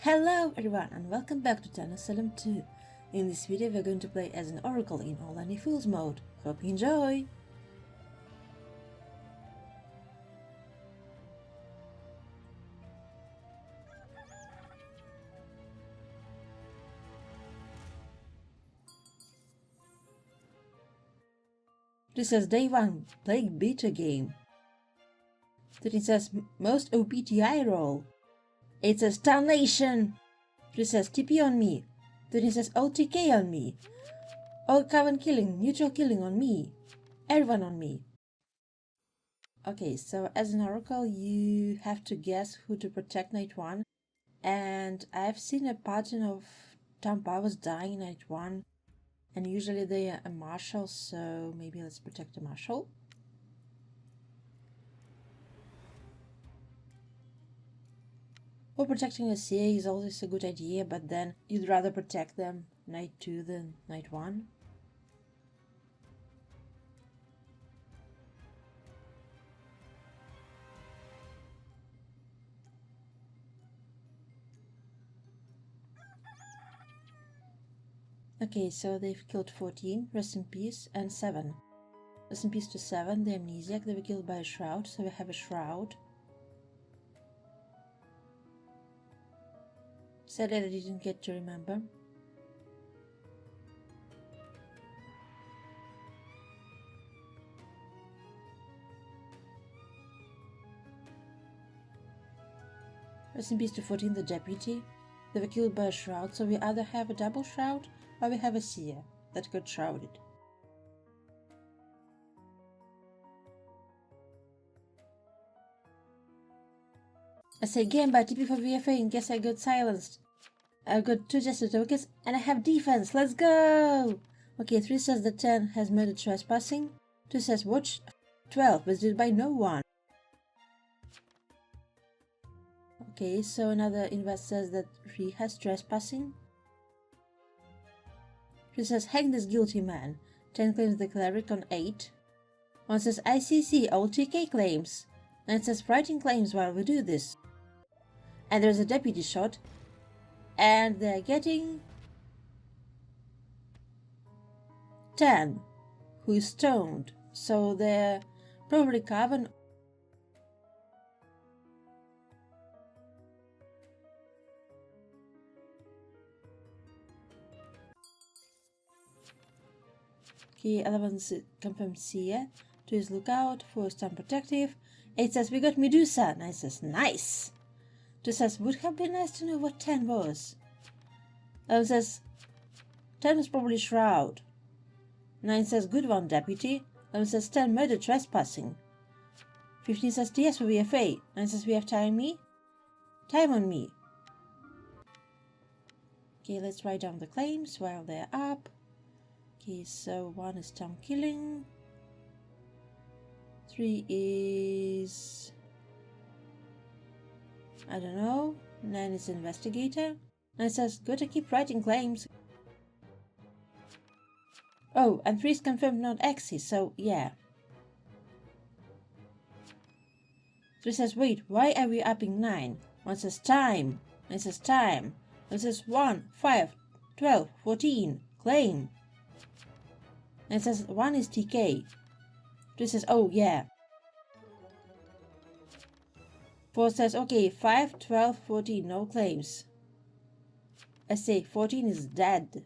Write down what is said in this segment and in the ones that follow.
Hello everyone and welcome back to Salem 2. In this video we're going to play as an Oracle in All Fools mode. Hope you enjoy! This says Day 1, Plague Beta Game. Then it says Most OPTI roll. It says Tarnation. Then it says TP on me. Then it says OTK on me. All coven killing, neutral killing on me. Everyone on me. Okay, so as an Oracle you have to guess who to protect night 1. And I've seen a pattern of town powers dying night 1. And usually they are a marshal, so maybe let's protect the marshal. Or protecting a CA is always a good idea, but then you'd rather protect them night 2 than night 1. Okay, so they've killed 14, rest in peace, and 7. Rest in peace to 7, the amnesiac. They were killed by a shroud, so we have a shroud. Sadly I didn't get to remember. Rest in peace to 14, the deputy. They were killed by a shroud, so we either have a double shroud or we have a seer that got shrouded. I say game by TP for VFA in case I got silenced. I've got 2 jester tokens and I have defense. Let's go! Okay, 3 says the 10 has murdered trespassing. 2 says watch 12 visited by no one. Okay, so another invest says that 3 has trespassing. 3 says hang this guilty man. 10 claims the cleric on 8. 1 says ICC all TK claims. 9 says writing claims while we do this. And there's a deputy shot. And they're getting 10 who is stoned. So they're probably coven. Okay, 11 confirmed seer. 2 is lookout. 4 is time protective. 8 says we got Medusa. 9 says nice. 2 says would have been nice to know what 10 was. 11 says 10 was probably shroud. 9 says good one deputy. 11 says 10 murder trespassing. 15 says TS for VFA. 9 says we have time me. Time on me. Okay, let's write down the claims while they're up. Okay, so 1 is town killing. 3 is I don't know. 9 is investigator. 9 says gotta keep writing claims. Oh, and 3 is confirmed not Axis, so yeah. 3 says wait, why are we upping 9? 1 says time. 9 says time. 1 says 1, 5, 12, 14, claim. 9 says 1 is TK. 3 says oh yeah. 4 says okay, 5, 12, 14, no claims. I say 14 is dead.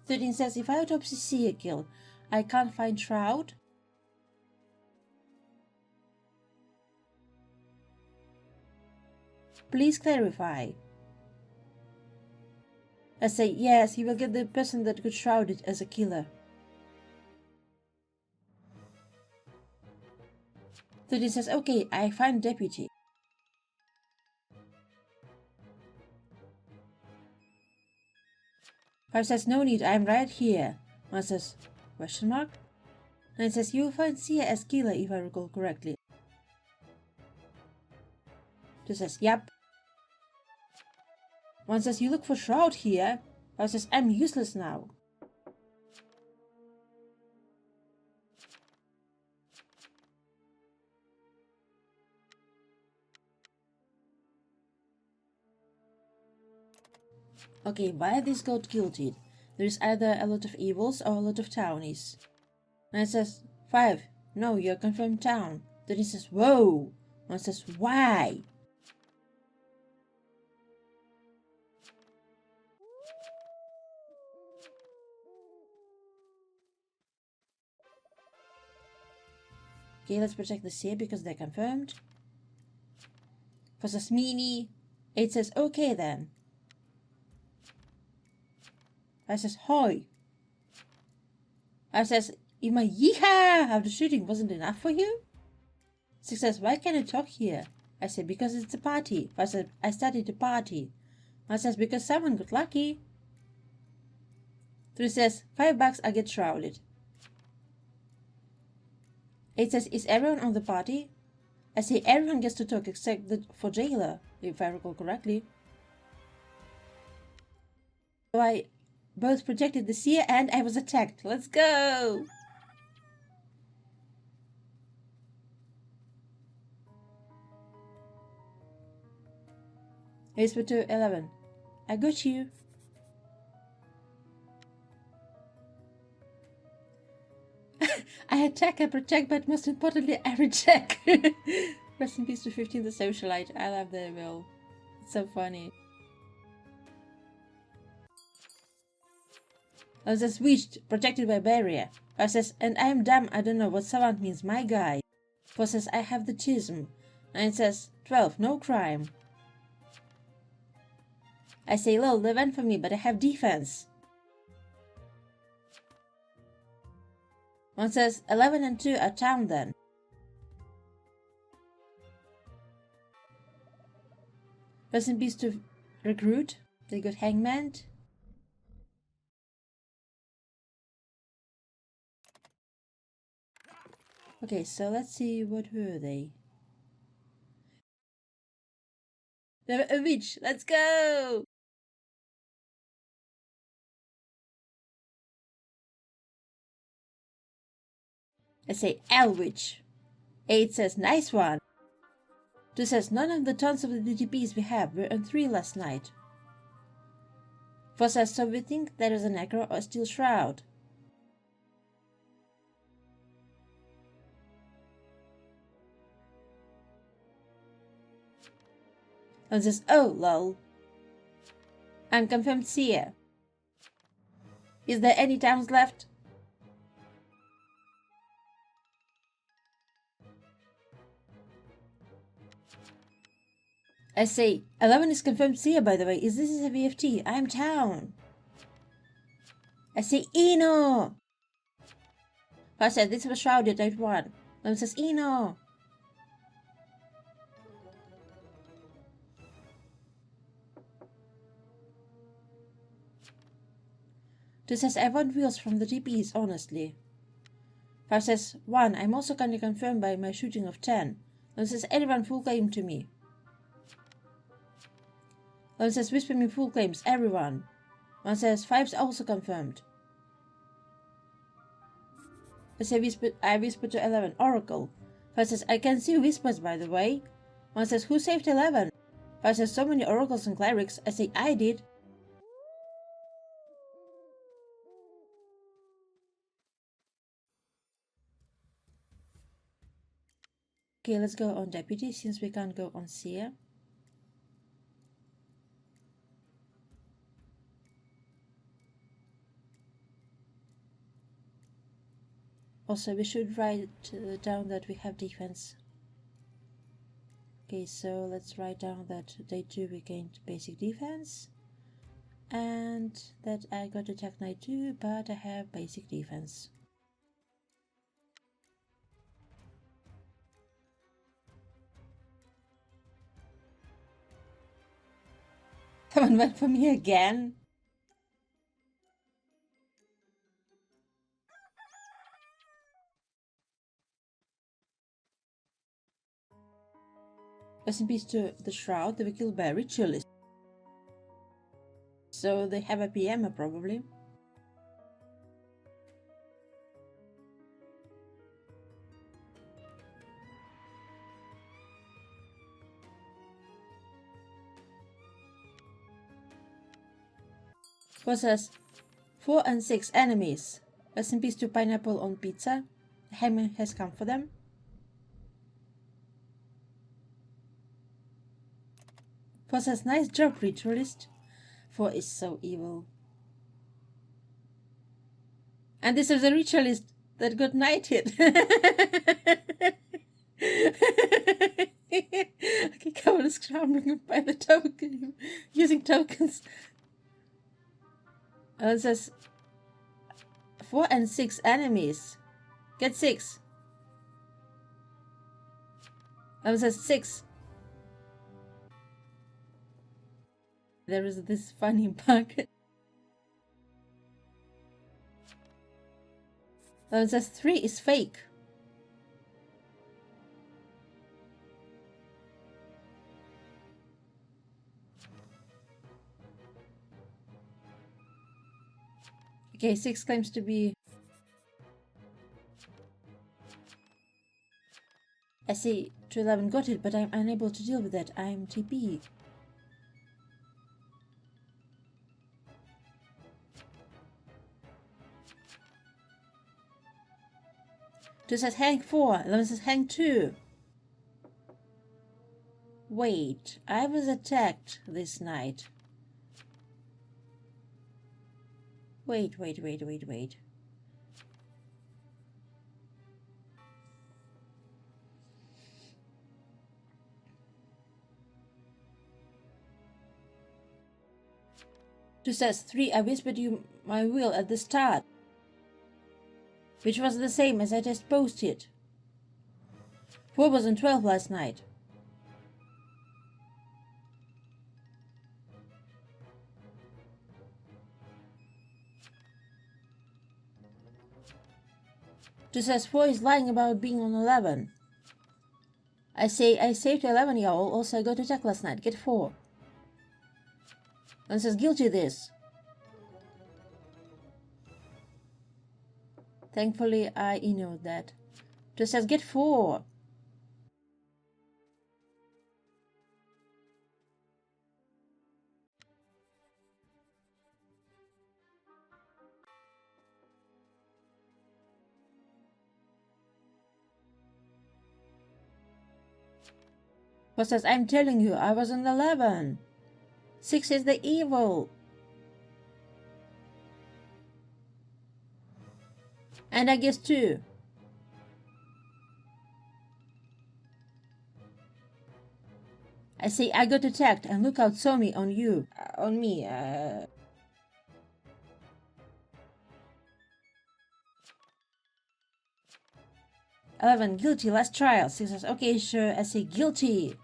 "13 says if I autopsy see a kill, I can't find shroud. Please clarify. I say yes, he will get the person that got shrouded as a killer. 13 says okay, I find deputy. 5 says no need, I'm right here. 1 says question mark. 9 says you will find Sia as killer if I recall correctly. 2 says yep. 1 says you look for shroud here. 5 says I'm useless now. Okay, why this got guilty? There is either a lot of evils or a lot of townies. And it says 5. No, you're confirmed town. Then he says, whoa. And it says, why? Okay, let's protect the sea because they're confirmed. For Sasmini, 8 says, okay then. 5 says, hoi. 5 says, if my yeehaw after shooting wasn't enough for you? 6 says, why can't I talk here? I said, because it's a party. 5 says, I started a party. 1 says, because someone got lucky. 3 says, $5 I get shrouded. 8 says, is everyone on the party? I say everyone gets to talk except for jailer, if I recall correctly. So I both protected the seer and I was attacked. Let's go! I whispered to 11. I got you. I attack, I protect, but most importantly, I reject. Rest in peace to 15 the socialite. I love their will. It's so funny. I was just reached, protected by barrier. I says, and I am dumb, I don't know what savant means, my guy. 4 says, I have the chism. 9 says, 12, no crime. I say, lol, they went for me, but I have defense. 1 says, 11 and 2 are town then. Rest in peace to recruit. They got hangman. Okay, so let's see, what were they? They were a witch. Let's go! I say Elwitch. 8 says, nice one. 2 says, none of the tons of the DTPs we have were on 3 last night. 4 says, so we think there is an necro or steel shroud. 1 says, oh, lol. I'm confirmed seer. Is there any towns left? I say, 11 is confirmed seer, by the way. Is this a VFT? I'm town. I say, Eno! 5 says, this was shrouded at 1. 11 says, Eno! 2 says, I want wheels from the TPs, honestly. 5 says, 1, I'm also kinda confirmed by my shooting of 10. 11 says, anyone full claim to me. 11 says, whisper me full claims, everyone. 1 says, 5's also confirmed. I whisper to 11, Oracle. 5 says, I can see whispers, by the way. 1 says, who saved 11? 5 says, so many oracles and clerics. I say, I did. Okay, let's go on deputy since we can't go on seer. Also, we should write down that we have defense. Okay, so let's write down that day 2 we gained basic defense. And that I got attack night 2, but I have basic defense. Someone went for me again. Rest in peace to the Shroud, they were killed by a ritualist. So they have a PM probably. 4 says 4 and 6 enemies. Rest in peace to pineapple on pizza. The hammer has come for them. 4 says nice job, ritualist. 4 is so evil. And this is the ritualist that got knighted. Okay, come on, scrambling by the token, using tokens. It says 4 and 6 enemies. Get 6. It says 6. There is this funny bug. It says 3 is fake. Okay, 6 claims to be... I see 211 got it, but I'm unable to deal with that. I'm TP. Two says hang 4, 11 says hang 2. Wait, I was attacked this night. Wait. Two says 3, I whispered you my will at the start, which was the same as I just posted. 4 was on 12 last night. Two says 4 is lying about being on 11. I say I saved 11 y'all, also I got attacked last night, get 4. One says guilty this. Thankfully I ignored that. Two says get 4. Four says I'm telling you I was on 11. 6 is the evil. And I guess 2. I say I got attacked and Lookout saw me on you. On me. 11 guilty, last trial. 6 says okay sure. I say guilty.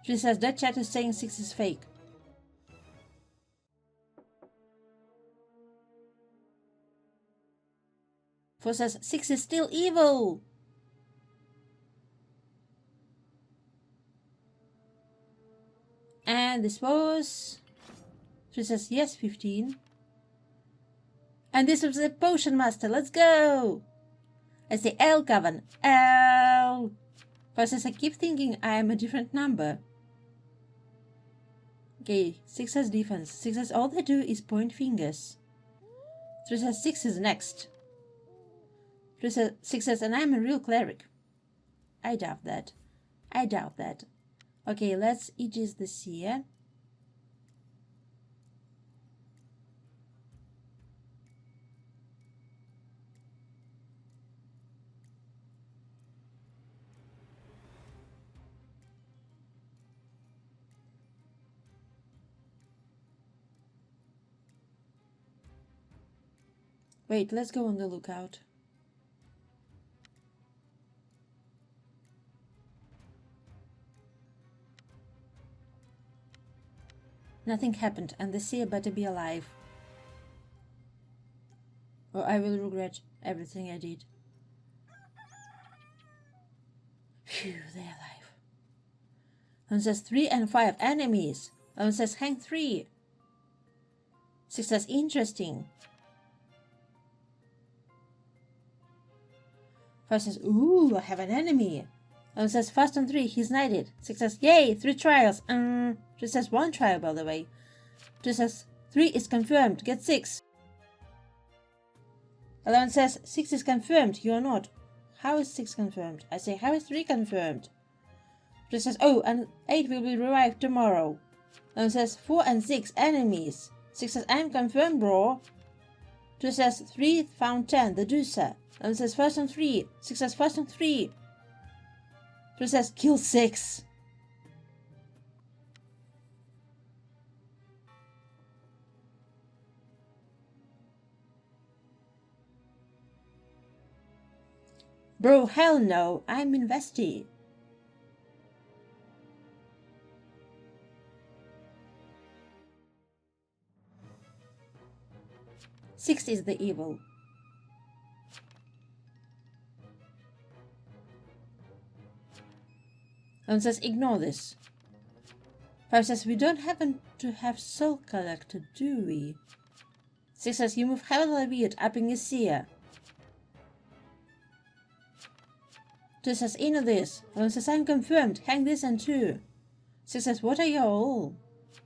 3 says that chat is saying 6 is fake. 4 says 6 is still evil. And this was... 3 says yes, 15. And this was the potion master. Let's go. I say L, Coven. L. 4 says I keep thinking I am a different number. Okay, 6 has defense. 6 says all they do is point fingers. 3 says 6 is next. 6 says, and I'm a real cleric. I doubt that. Okay, let's Aegis the Seer. Wait, let's go on the lookout. Nothing happened, and the seer better be alive. Or I will regret everything I did. Phew, they're alive. One says 3 and 5 enemies. One says hang 3. 6 says interesting. 5 says ooh, I have an enemy. 1 says fast on 3, he's knighted. 6 says yay, 3 trials. 3 says 1 trial by the way. 2 says 3 is confirmed. Get 6. 11 says 6 is confirmed. You're not. How is 6 confirmed? I say, how is 3 confirmed? 3 says, oh, and 8 will be revived tomorrow. 11 says 4 and 6 enemies. 6 says, I'm confirmed, bro. 2 says 3 found 10, the deucer. 11 says first on 3. 6 says first on 3. 3 says kill 6. Bro, hell no, I'm invested. Six is the evil. And says ignore this. 5 says we don't happen to have soul collector, do we? 6 says you move heavily weird up in your seer. 2 says in this. 11 says I'm confirmed, hang this and 2. 6 says what are y'all?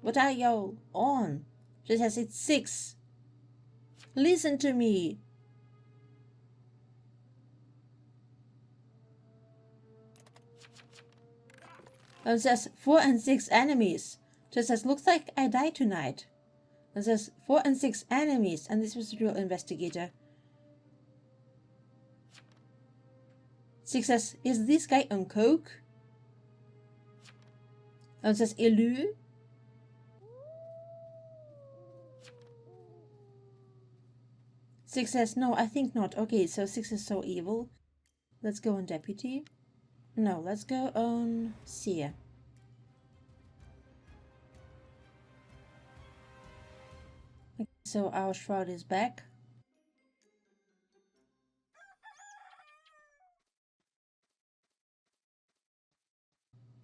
What are y'all on? 3 says it's 6. Listen to me. And says 4 and 6 enemies. Just says looks like I died tonight. And says 4 and 6 enemies, and this was the real investigator. 6 says, is this guy on coke? And says Elu. 6 says no, I think not. Okay, so 6 is so evil. Let's go on deputy. No, let's go on seer. Okay, so our shroud is back.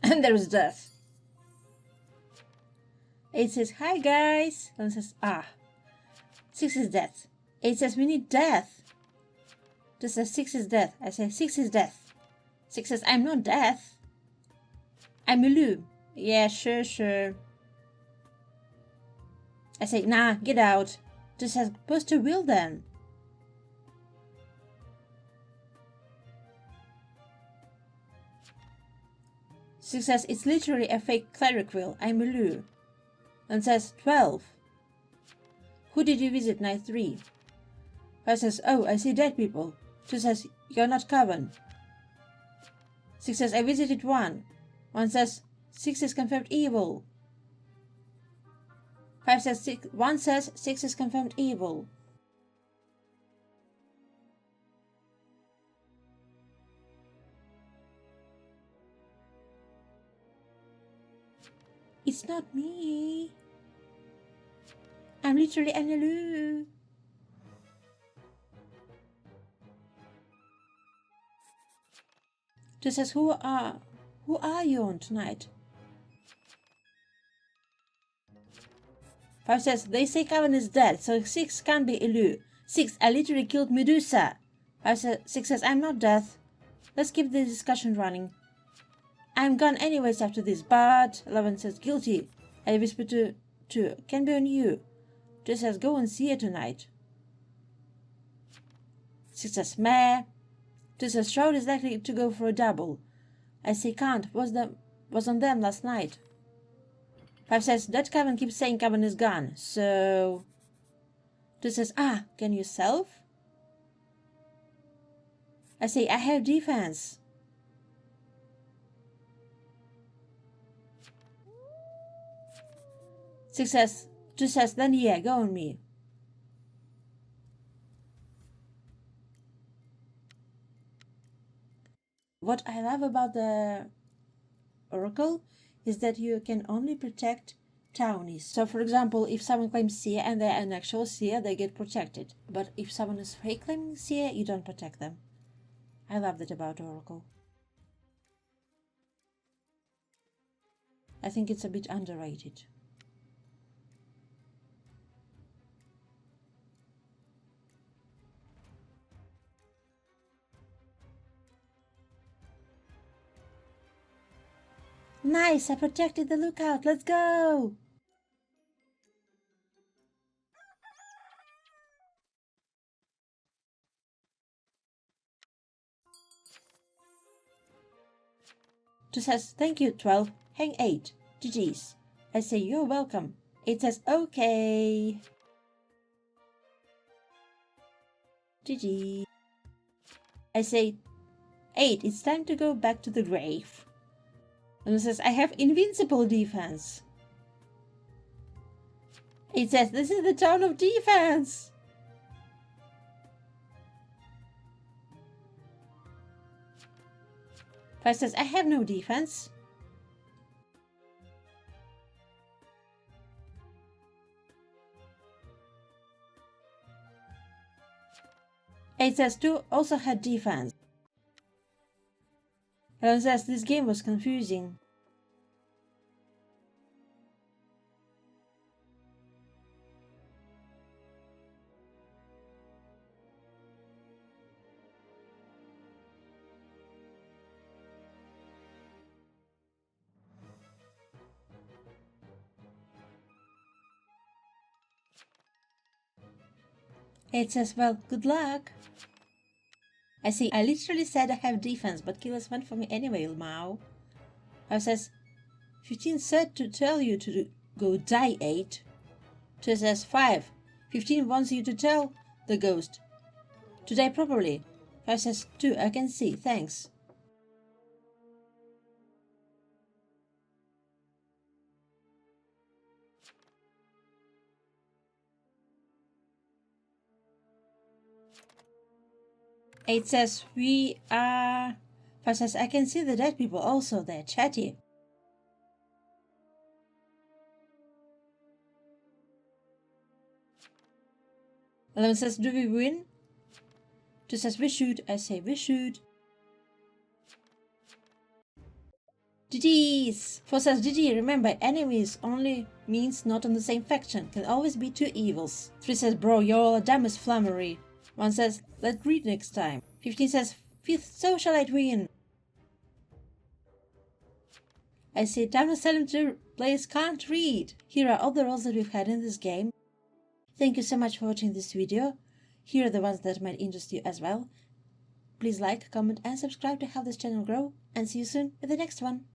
And there is death. 8 says, hi guys. And says, ah. 6 is death. 8 says, we need death. Just says 6 is death. I say 6 is death. 6 says, I'm not death. I'm Elu. Yeah, sure. I say, nah, get out. Just says, post a will then. Six says, it's literally a fake cleric will. I'm Elu. And says, 12. Who did you visit night 3? 5 says, oh, I see dead people. 2 says, you're not Coven. 6 says, I visited 1. 1 says, 6 is confirmed evil. 5 says, 6, 1 says, 6 is confirmed evil. It's not me. I'm literally an Elu. Just says, who are you on tonight? 5 says, they say Coven is dead, so 6 can't be Elu. 6, I literally killed Medusa. 6 says, I'm not death. Let's keep the discussion running. I'm gone anyways after this, but 11 says, guilty. I whisper to 2, can be on you. 2 says, go and see her tonight. 6 says, meh. 2 says, Shroud is likely to go for a double. I say, can't, was on them last night. 5 says, that Coven keeps saying Coven is gone, so... 2 says, can you self? I say, I have defense. 6 says, 2 says, then yeah, go on me. What I love about the Oracle is that you can only protect townies. So for example, if someone claims seer and they're an actual seer, they get protected. But if someone is fake claiming seer, you don't protect them. I love that about Oracle. I think it's a bit underrated. Nice, I protected the lookout. Let's go! 2 says, thank you, 12. Hang 8. GG's. I say, you're welcome. 8 says, okay. GG. I say, 8, it's time to go back to the grave. And it says, I have invincible defense. 8 says, this is the town of defense. 5 says, I have no defense. 8 says, 2 also had defense. 11 says, this game was confusing. 8 says, well, good luck. I see, I literally said I have defense, but killers went for me anyway, Mao. 5 says, 15 said to tell you to go die, 8. 2 says, 5. 15 wants you to tell the ghost to die properly. 5 says, 2, I can see, thanks. Eight says, we are... 5 says, I can see the dead people also, they're chatty. 11 says, do we win? 2 says, we should. I say, we should. GG's! 4 says, GG, remember, enemies only means not on the same faction. Can always be 2 evils. 3 says, bro, you're all a dumbest flummery. 1 says, let's read next time. 15 says, 5th socialite win. I say, time to Salem to players can't read. Here are all the roles that we've had in this game. Thank you so much for watching this video. Here are the ones that might interest you as well. Please like, comment and subscribe to help this channel grow. And see you soon with the next one.